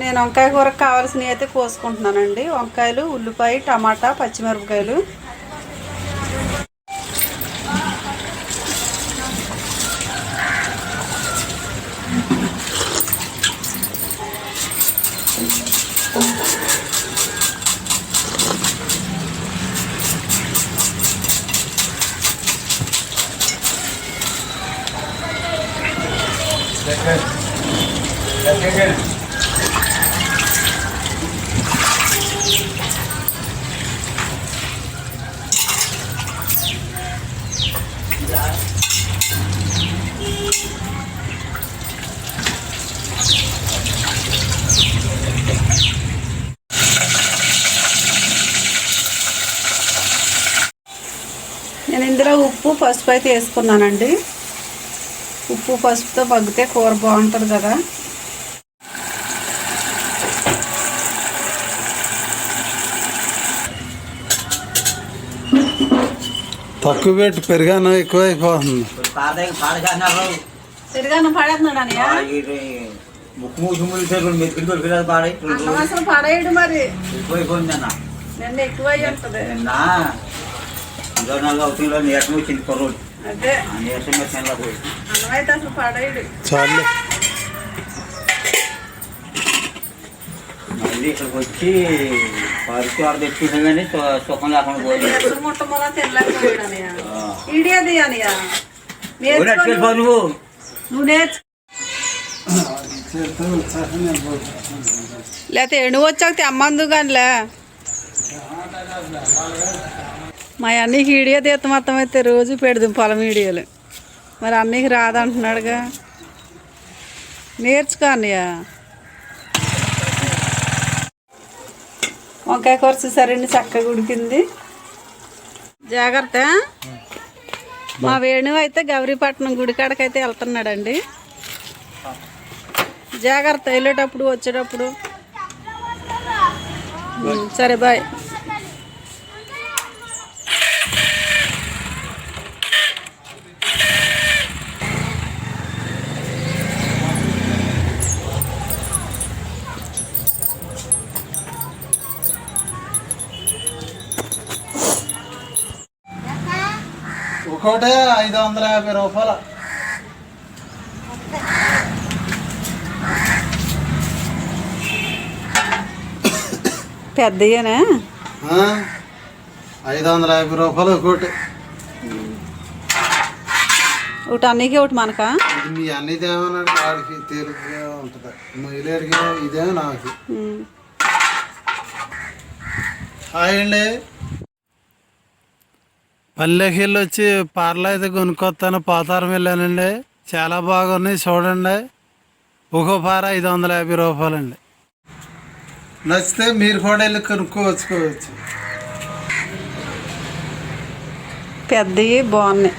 నేను వంకాయ కూరకు కావాల్సినవి అయితే కోసుకుంటున్నానండి. వంకాయలు, ఉల్లిపాయ, టమాటా, పచ్చిమిరపకాయలు. నేను ఇందులో ఉప్పు, పసుపు అయితే వేసుకున్నానండి. ఉప్పు పసుపుతో మగ్గితే కూర బాగుంటుంది కదా. తక్కువ పెట్టి పెరుగన్నం ఎక్కువైపోతుంది. పెరుగన్నం పాడేస్తున్నాడు అన్నయ్య. అసలు పడేయడు మరి నిన్న ఎక్కువై ఉంటుంది. నీరసం వచ్చింది కుర్రోడు. అదే నీరసం పోయి అన్నం అయితే అసలు పడేయడు. చాలు మళ్ళీ ఇక్కడికి వచ్చి పరిస్థితి వారు తెచ్చుకున్నా కానీ సుఖం లేకుండా పోయింది. ముట్టమూల తినలేకపోయాడు అన్నయ్య. ఇడియది అన్నయ్య నువ్వు నేర్చు. లేకపోతే ఎనుగు వచ్చాక తెమ్మందు కానిలే. మా అన్నీకి వీడియో తీత మొత్తం అయితే రోజు పెడదాం పొలం వీడియోలు. మరి అన్నీకి రాదంటున్నాడుగా, నేర్చుకో అన్నయ్య. వంకాయ కూర చూసారండి, చక్కగా ఉడికింది. జాగ్రత్త. మా వేణువు అయితే గౌరీపట్నం గుడికాడకైతే వెళ్తున్నాడండి. జాగ్రత్త వెళ్ళేటప్పుడు వచ్చేటప్పుడు. సరే బాయ్. ఒకటే 550 రూపాయలు. పెద్దయేనా? 550 రూపాయలు ఒకటి. ఒకటి అన్నీకి ఒకటి మనకా? మీ అన్నిదేమన్నాడు వాడికి తేలిగ్గా ఉంటుంది. మొయిలేడికి ఇదేమో నాకు. హాయ్ అండి. పల్లెకి వెళ్ళి వచ్చి పార్లు అయితే కొనుక్కొస్తాను. పోతారం వెళ్ళానండి. చాలా బాగున్నాయి చూడండి. ఒక్కో పార 550 రూపాయలండి. నచ్చితే మీరు కూడా వెళ్ళి కొనుక్కోవచ్చు. పెద్దవి బాగున్నాయి.